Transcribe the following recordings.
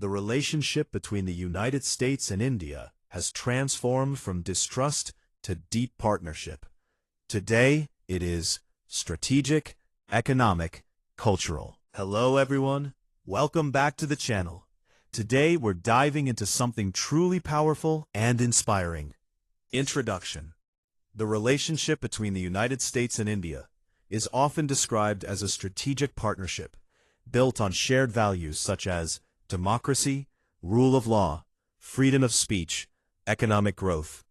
the relationship between the United States and India has transformed from distrust to deep partnership. Today, it is strategic, economic, cultural. Hello everyone, welcome back to the channel. Today we're diving into something truly powerful and inspiring. Introduction. The relationship between the United States and India is often described as a strategic partnership built on shared values such as democracy, rule of law, freedom of speech, economic growth.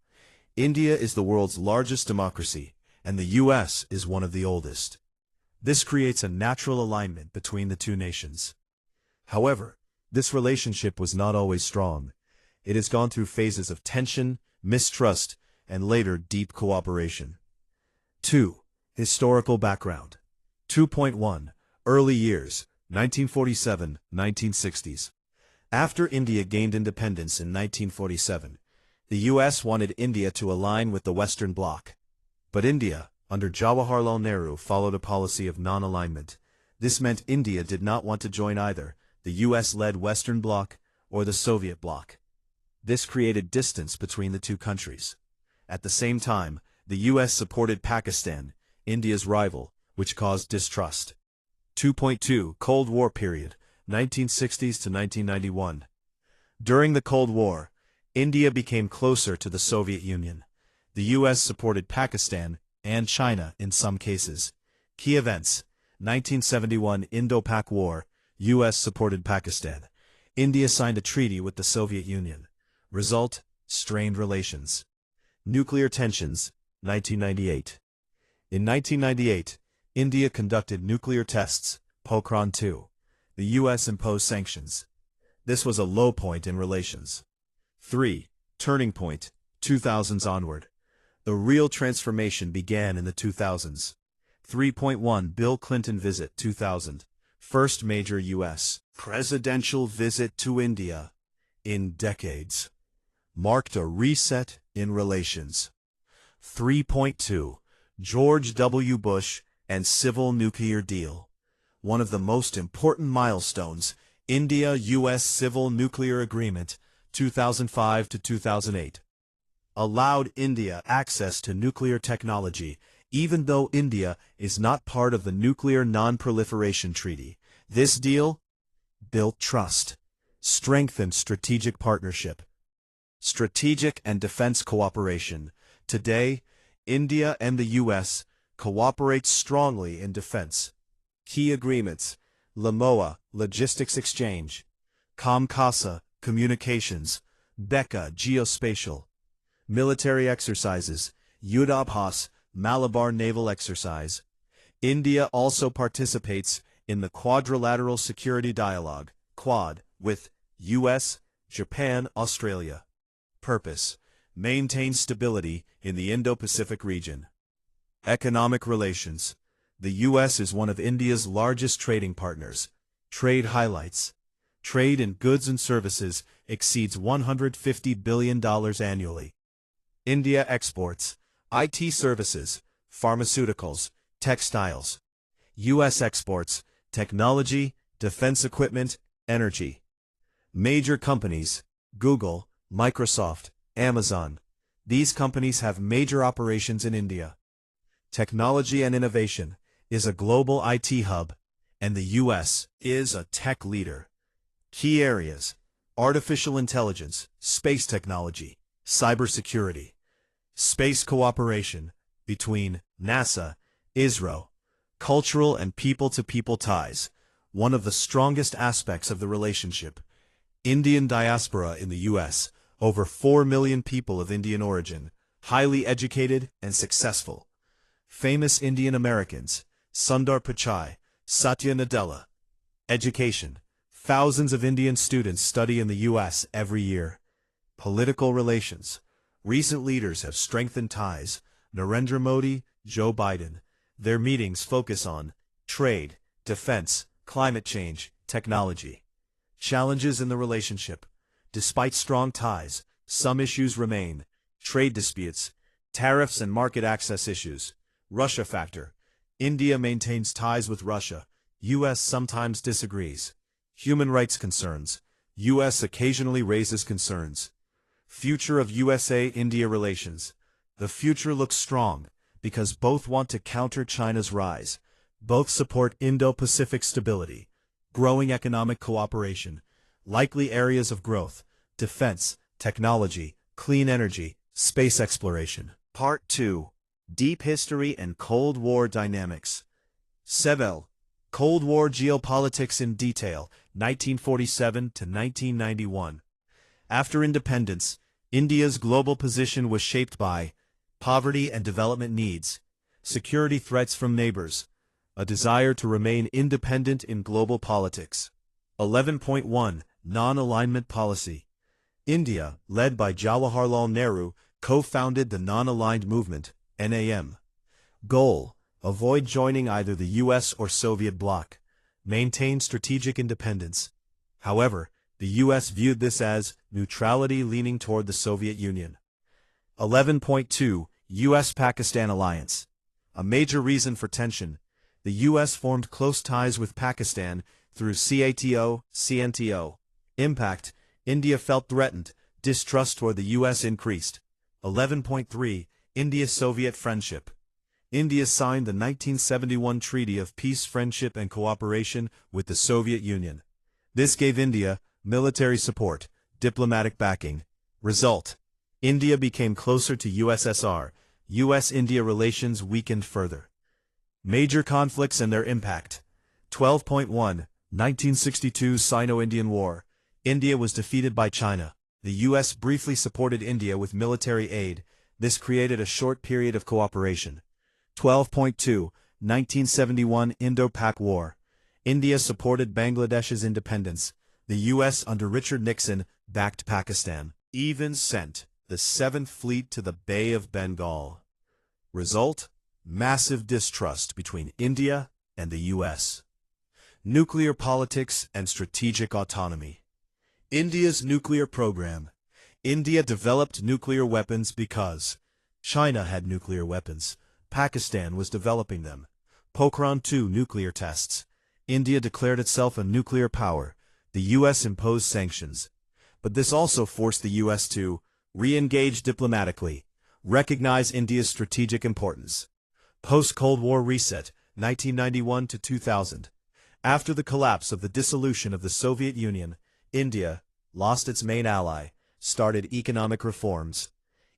India is the world's largest democracy, and the U.S. is one of the oldest. This creates a natural alignment between the two nations. However, this relationship was not always strong. It has gone through phases of tension, mistrust, and later deep cooperation. 2. Historical background. 2.1. Early years, 1947-1960s. After India gained independence in 1947, the U.S. wanted India to align with the Western Bloc. But India, under Jawaharlal Nehru, followed a policy of non-alignment. This meant India did not want to join either the U.S.-led Western Bloc or the Soviet Bloc. This created distance between the two countries. At the same time, the U.S. supported Pakistan, India's rival, which caused distrust. 2.2. Cold War period, 1960s to 1991. During the Cold War, India became closer to the Soviet Union. The U.S. supported Pakistan and China in some cases. Key events: 1971 Indo-Pak War, U.S. supported Pakistan. India signed a treaty with the Soviet Union. Result: strained relations. Nuclear tensions, 1998. In 1998, India conducted nuclear tests, Pokhran-2. The U.S. imposed sanctions. This was a low point in relations. 3. Turning point, 2000s onward. The real transformation began in the 2000s. 3.1 Bill Clinton visit, 2000. First major U.S. presidential visit to India in decades. Marked a reset in relations. 3.2 George W. Bush and Civil Nuclear Deal. One of the most important milestones, India-U.S. Civil Nuclear Agreement, 2005 to 2008. Allowed India access to nuclear technology, even though India is not part of the Nuclear Non-Proliferation Treaty. This deal built trust, strengthened strategic partnership. Strategic and defense cooperation. Today, India and the U.S. cooperate strongly in defense. Key agreements: LAMOA, Logistics Exchange; COMCASA, Communications; BECA, Geospatial. Military exercises: Yudhabhas, Malabar Naval Exercise. India also participates in the Quadrilateral Security Dialogue, Quad, with U.S., Japan, Australia. Purpose: maintain stability in the Indo-Pacific region. Economic relations. The U.S. is one of India's largest trading partners. Trade highlights: trade in goods and services exceeds $150 billion annually. India exports: IT services, pharmaceuticals, textiles. U.S. exports: technology, defense equipment, energy. Major companies: Google, Microsoft, Amazon. These companies have major operations in India. Technology and innovation is a global IT hub, and the U.S. is a tech leader. Key areas: artificial intelligence, space technology, cybersecurity. Space cooperation between NASA, ISRO. Cultural and people-to-people ties, one of the strongest aspects of the relationship. Indian diaspora in the U.S., over 4 million people of Indian origin, highly educated and successful. Famous Indian Americans: Sundar Pichai, Satya Nadella. Education: thousands of Indian students study in the U.S. every year. Political relations: recent leaders have strengthened ties: Narendra Modi, Joe Biden. Their meetings focus on trade, defense, climate change, technology. Challenges in the relationship: despite strong ties, some issues remain. Trade disputes, tariffs and market access issues. Russia factor: India maintains ties with Russia. U.S. sometimes disagrees. Human rights concerns: U.S. occasionally raises concerns. Future of USA-India relations. The future looks strong, because both want to counter China's rise. Both support Indo-Pacific stability, growing economic cooperation, likely areas of growth, defense, technology, clean energy, space exploration. Part 2. Deep History and Cold War Dynamics. Sebel. Cold War Geopolitics in Detail, 1947 to 1991. After independence, India's global position was shaped by poverty and development needs, security threats from neighbors, a desire to remain independent in global politics. 11.1 Non-Alignment Policy. India, led by Jawaharlal Nehru, co-founded the Non-Aligned Movement, NAM. Goal: avoid joining either the U.S. or Soviet bloc. Maintain strategic independence. However, the U.S. viewed this as neutrality leaning toward the Soviet Union. 11.2 U.S.-Pakistan Alliance. A major reason for tension, the U.S. formed close ties with Pakistan through CATO, CNTO. Impact: India felt threatened, distrust toward the U.S. increased. 11.3 India-Soviet Friendship. India signed the 1971 Treaty of Peace, Friendship and Cooperation with the Soviet Union. This gave India military support, diplomatic backing. Result: India became closer to USSR. U.S.-India relations weakened further. Major conflicts and their impact. 12.1 1962 Sino-Indian War. India was defeated by China. The U.S. briefly supported India with military aid. This created a short period of cooperation. 12.2 1971 Indo-Pak War. India supported Bangladesh's independence. The U.S. under Richard Nixon backed Pakistan. Even sent the 7th Fleet to the Bay of Bengal. Result: massive distrust between India and the U.S. Nuclear politics and strategic autonomy. India's nuclear program. India developed nuclear weapons because China had nuclear weapons. Pakistan was developing them. Pokhran-2 nuclear tests. India declared itself a nuclear power. The U.S. imposed sanctions. But this also forced the U.S. to re-engage diplomatically, recognize India's strategic importance. Post-Cold War reset, 1991 to 2000. After the collapse of the dissolution of the Soviet Union, India lost its main ally, started economic reforms.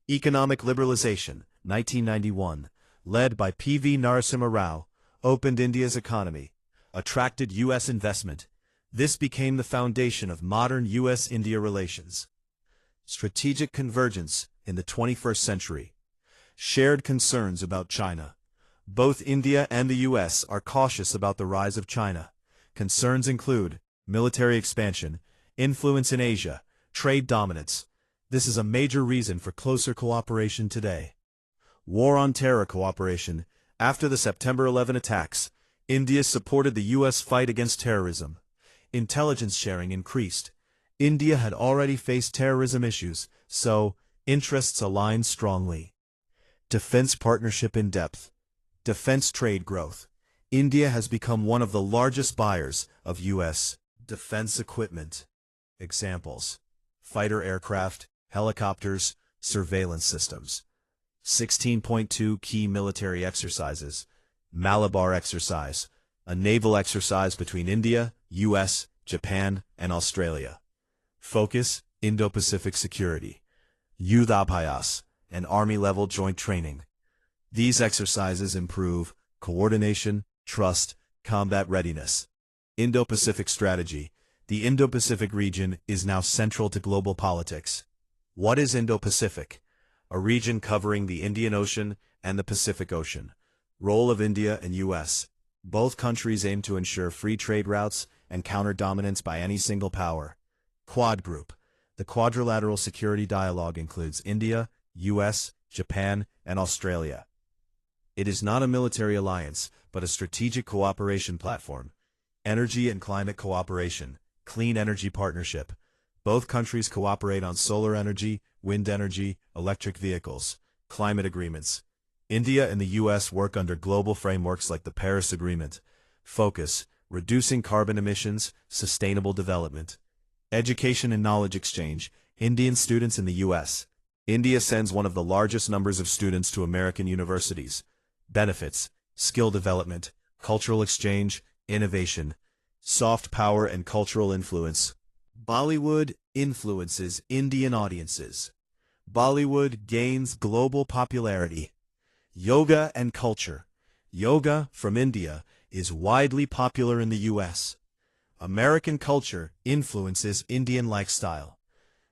Economic liberalization, 1991, led by P.V. Narasimha Rao, opened India's economy, attracted U.S. investment. This became the foundation of modern U.S.-India relations. Strategic convergence in the 21st century. Shared concerns about China. Both India and the U.S. are cautious about the rise of China. Concerns include military expansion, influence in Asia, trade dominance. This is a major reason for closer cooperation today. War on terror cooperation. After the September 11 attacks, India supported the U.S. fight against terrorism. Intelligence sharing increased. India had already faced terrorism issues, so interests aligned strongly. Defense partnership in depth. Defense trade growth. India has become one of the largest buyers of U.S. defense equipment. Examples: fighter aircraft, helicopters, surveillance systems. 16.2 Key military exercises. Malabar Exercise, a naval exercise between India, U.S., Japan, and Australia. Focus: Indo-Pacific security. Yudhabhyas, an Army-level joint training. These exercises improve coordination, trust, combat readiness. Indo-Pacific strategy. The Indo-Pacific region is now central to global politics. What is Indo-Pacific? A region covering the Indian Ocean and the Pacific Ocean. Role of India and U.S. Both countries aim to ensure free trade routes and counter dominance by any single power. Quad Group. The quadrilateral security dialogue includes India, U.S., Japan, and Australia. It is not a military alliance, but a strategic cooperation platform. Energy and climate cooperation. Clean energy partnership. Both countries cooperate on solar energy, wind energy, electric vehicles. Climate agreements. India and the U.S. work under global frameworks like the Paris Agreement. Focus: reducing carbon emissions, sustainable development. Education and knowledge exchange. Indian students in the U.S. India sends one of the largest numbers of students to American universities. Benefits: skill development, cultural exchange, innovation, soft power and cultural influence. Bollywood influences Indian audiences. Bollywood gains global popularity. Yoga and culture. Yoga, from India, is widely popular in the U.S. American culture influences Indian lifestyle.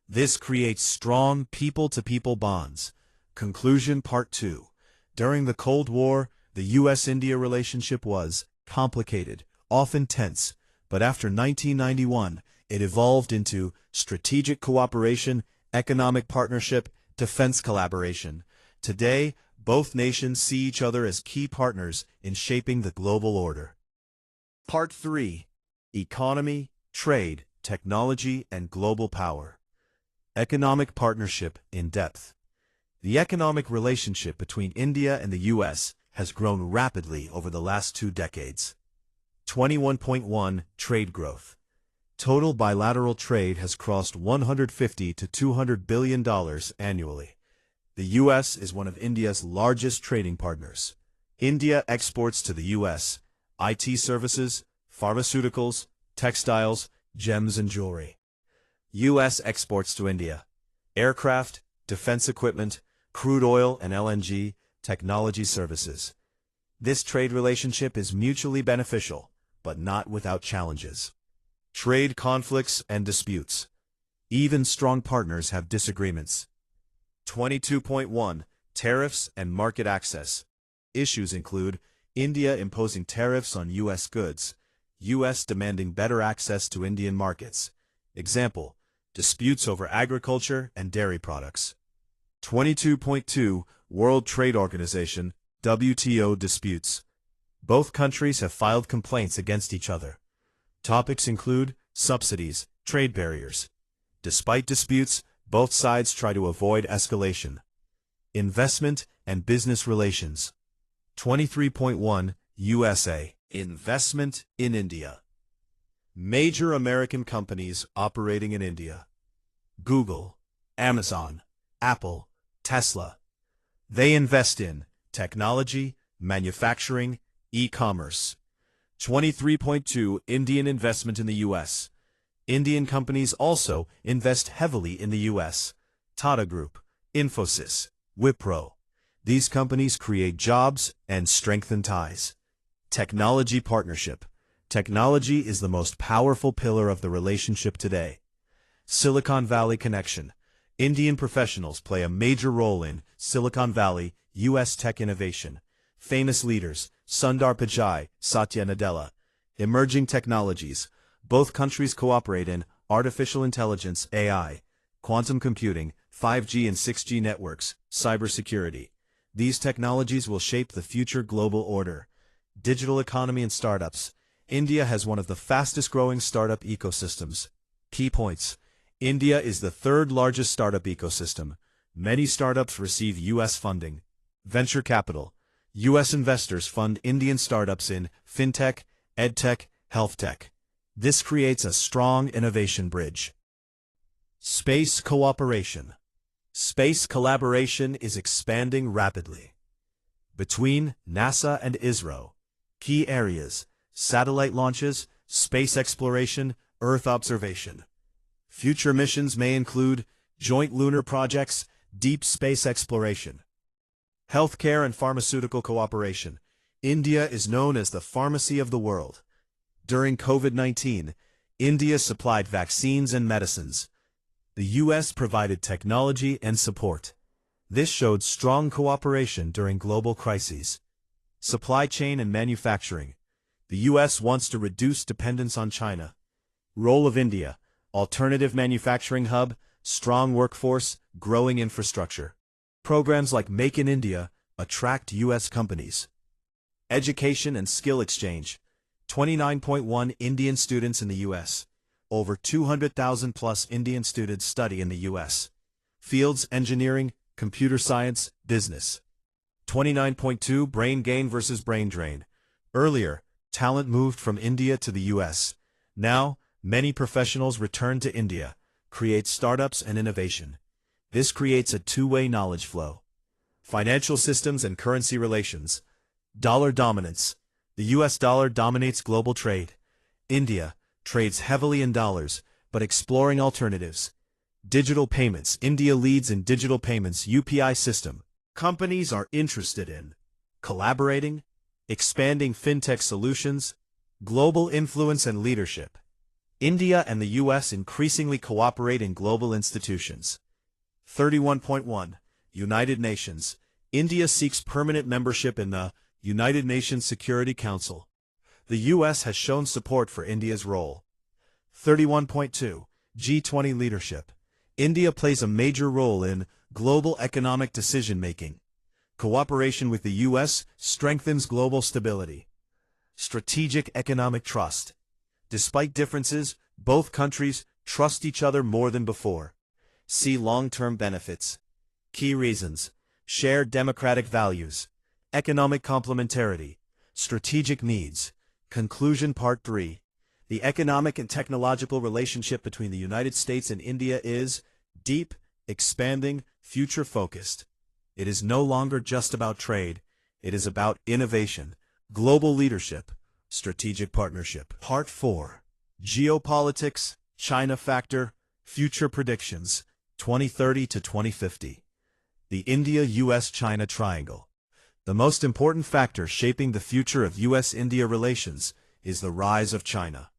This creates strong people-to-people bonds. Conclusion Part 2. During the Cold War, the U.S.-India relationship was complicated, often tense, but after 1991, it evolved into strategic cooperation, economic partnership, defense collaboration. Today, both nations see each other as key partners in shaping the global order. Part 3. Economy, trade, technology, and global power. Economic partnership in depth. The economic relationship between India and the U.S. has grown rapidly over the last 2 decades. 21.1 Trade growth. Total bilateral trade has crossed $150 to $200 billion annually. The U.S. is one of India's largest trading partners. India exports to the U.S. IT services, pharmaceuticals, textiles, gems and jewelry. U.S. exports to India: aircraft, defense equipment, crude oil and LNG, technology services. This trade relationship is mutually beneficial, but not without challenges. Trade conflicts and disputes. Even strong partners have disagreements. 22.1 Tariffs and market access. Issues include India imposing tariffs on U.S. goods, U.S. demanding better access to Indian markets. Example: disputes over agriculture and dairy products. 22.2 World Trade Organization, WTO disputes. Both countries have filed complaints against each other. Topics include subsidies, trade barriers. Despite disputes, both sides try to avoid escalation. Investment and business relations. 23.1 USA. Investment in India. Major American companies operating in India: Google, Amazon, Apple, Tesla. They invest in technology, manufacturing, e-commerce. 23.2 Indian investment in the U.S. Indian companies also invest heavily in the U.S. Tata Group, Infosys, Wipro. These companies create jobs and strengthen ties. Technology partnership. Technology is the most powerful pillar of the relationship today. Silicon Valley connection. Indian professionals play a major role in Silicon Valley, U.S. tech innovation. Famous leaders: Sundar Pichai, Satya Nadella. Emerging technologies. Both countries cooperate in artificial intelligence, AI, quantum computing, 5G and 6G networks, cybersecurity. These technologies will shape the future global order. Digital economy and startups. India has one of the fastest-growing startup ecosystems. Key points. India is the 3rd largest startup ecosystem. Many startups receive U.S. funding. Venture capital. U.S. investors fund Indian startups in fintech, edtech, healthtech. This creates a strong innovation bridge. Space cooperation. Space collaboration is expanding rapidly. Between NASA and ISRO. Key areas: satellite launches, space exploration, Earth observation. Future missions may include joint lunar projects, deep space exploration. Healthcare and pharmaceutical cooperation. India is known as the pharmacy of the world. During COVID-19, India supplied vaccines and medicines. The U.S. provided technology and support. This showed strong cooperation during global crises. Supply chain and manufacturing. The U.S. wants to reduce dependence on China. Role of India: alternative manufacturing hub, strong workforce, growing infrastructure. Programs like Make in India attract U.S. companies. Education and skill exchange. 29.1 Indian students in the U.S. Over 200,000 plus Indian students study in the U.S. Fields: engineering, computer science, business. 29.2 Brain gain versus brain drain. Earlier, talent moved from India to the U.S. Now, Many professionals return to India, create startups and innovation. This creates a two-way knowledge flow. Financial systems and currency relations. Dollar dominance. The US dollar dominates global trade. India trades heavily in dollars, but exploring alternatives. Digital payments. India leads in digital payments UPI system. Companies are interested in collaborating, expanding fintech solutions, global influence and leadership. India and the US increasingly cooperate in global institutions. 31.1 United Nations. India seeks permanent membership in the United Nations Security Council. The US has shown support for India's role. 31.2 G20 leadership. India plays a major role in global economic decision-making. Cooperation with the US strengthens global stability. Strategic economic trust. Despite differences, both countries trust each other more than before. See long-term benefits. Key reasons: shared democratic values, economic complementarity, strategic needs. Conclusion Part 3. The economic and technological relationship between the United States and India is deep, expanding, future-focused. It is no longer just about trade. It is about innovation, global leadership, strategic partnership. Part 4. Geopolitics, China factor, future predictions, 2030 to 2050. The India-US-China triangle. The most important factor shaping the future of US-India relations is the rise of China.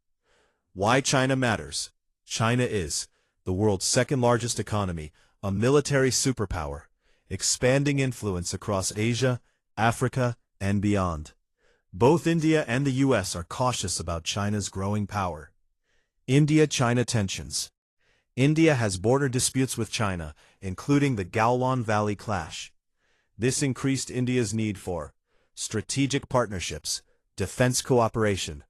Why China matters? China is the world's second-largest economy, a military superpower, expanding influence across Asia, Africa, and beyond. Both India and the US are cautious about China's growing power. India-China tensions. India has border disputes with China, including the Galwan Valley clash. This increased India's need for strategic partnerships, defense cooperation.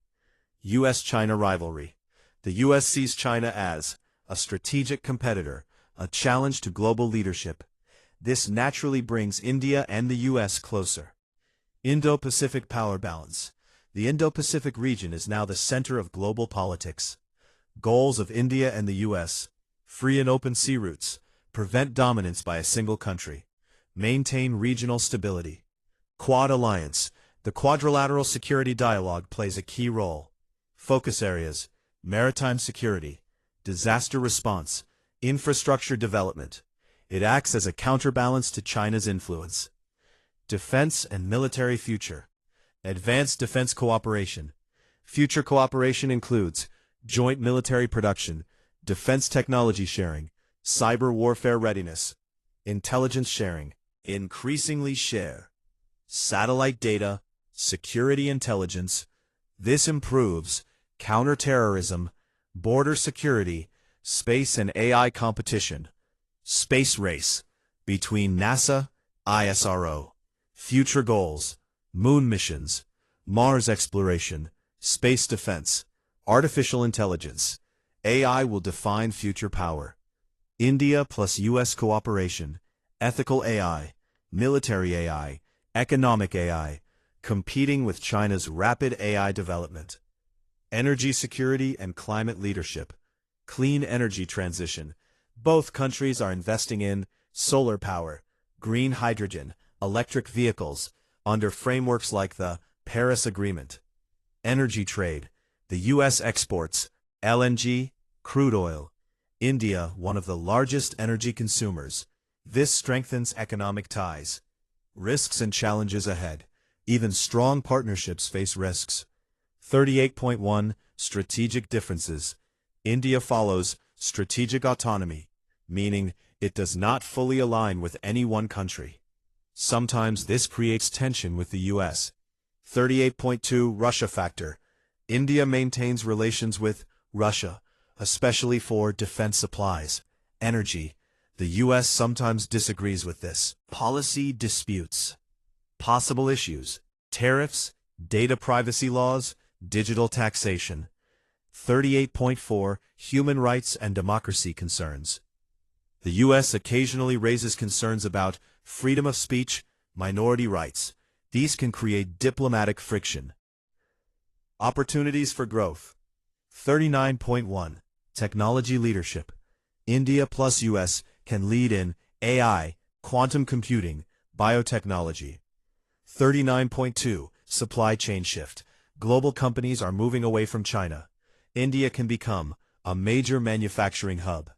US-China rivalry. The US sees China as a strategic competitor, a challenge to global leadership. This naturally brings India and the US closer. Indo-Pacific power balance. The Indo-Pacific region is now the center of global politics. Goals of India and the US: free and open sea routes, prevent dominance by a single country, maintain regional stability. Quad alliance. The quadrilateral security dialogue plays a key role. Focus areas: maritime security, disaster response, infrastructure development. It acts as a counterbalance to China's influence. Defense and military future. Advanced defense cooperation. Future cooperation includes joint military production, defense technology sharing, cyber warfare readiness, intelligence sharing, increasingly share, satellite data, security intelligence. This improves counterterrorism, border security, space and AI competition. Space race between NASA, ISRO. Future goals: moon missions, Mars exploration, space defense, artificial intelligence. AI will define future power. India plus US cooperation, ethical AI, military AI, economic AI, competing with China's rapid AI development. Energy security and climate leadership, clean energy transition. Both countries are investing in solar power, green hydrogen, electric vehicles, under frameworks like the Paris Agreement. Energy trade. The U.S. exports LNG, crude oil. India, one of the largest energy consumers. This strengthens economic ties. Risks and challenges ahead. Even strong partnerships face risks. 38.1 Strategic differences. India follows strategic autonomy, meaning it does not fully align with any one country. Sometimes this creates tension with the U.S. 38.2 Russia factor. India maintains relations with Russia, especially for defense supplies, energy. The U.S. sometimes disagrees with this. Policy disputes. Possible issues: tariffs, data privacy laws, digital taxation. 38.4 Human rights and democracy concerns. The U.S. occasionally raises concerns about freedom of speech, minority rights. These can create diplomatic friction. Opportunities for growth. 39.1. Technology leadership. India plus US can lead in AI, quantum computing, biotechnology. 39.2. Supply chain shift. Global companies are moving away from China. India can become a major manufacturing hub.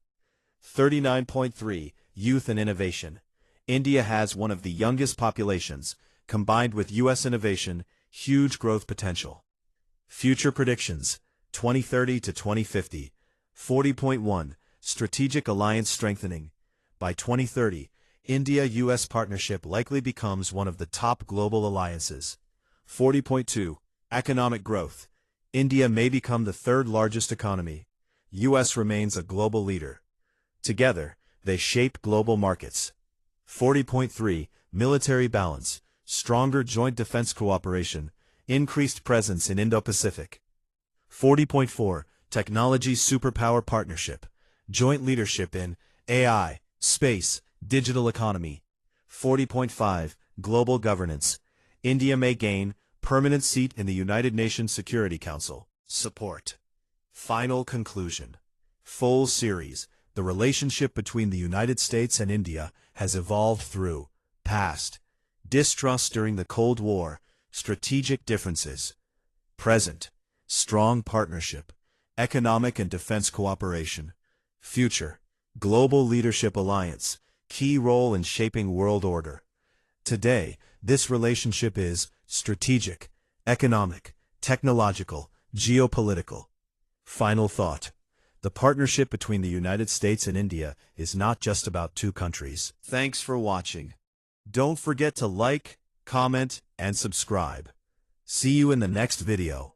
39.3. Youth and innovation. India has one of the youngest populations, combined with US innovation, huge growth potential. Future predictions, 2030 to 2050. 40.1. Strategic alliance strengthening. By 2030, India-US partnership likely becomes one of the top global alliances. 40.2. Economic growth. India may become the third largest economy. US remains a global leader. Together, they shape global markets. 40.3. Military balance. Stronger joint defense cooperation. Increased presence in Indo-Pacific. 40.4. Technology superpower partnership. Joint leadership in AI, space, digital economy. 40.5. Global governance. India may gain permanent seat in the United Nations Security Council. Support. Final conclusion. Full series. The relationship between the United States and India has evolved through past distrust during the Cold War, strategic differences, present strong partnership, economic and defense cooperation, future global leadership alliance, key role in shaping world order. Today, this relationship is strategic, economic, technological, geopolitical. Final thought. The partnership between the United States and India is not just about two countries. Thanks for watching. Don't forget to like, comment, and subscribe. See you in the next video.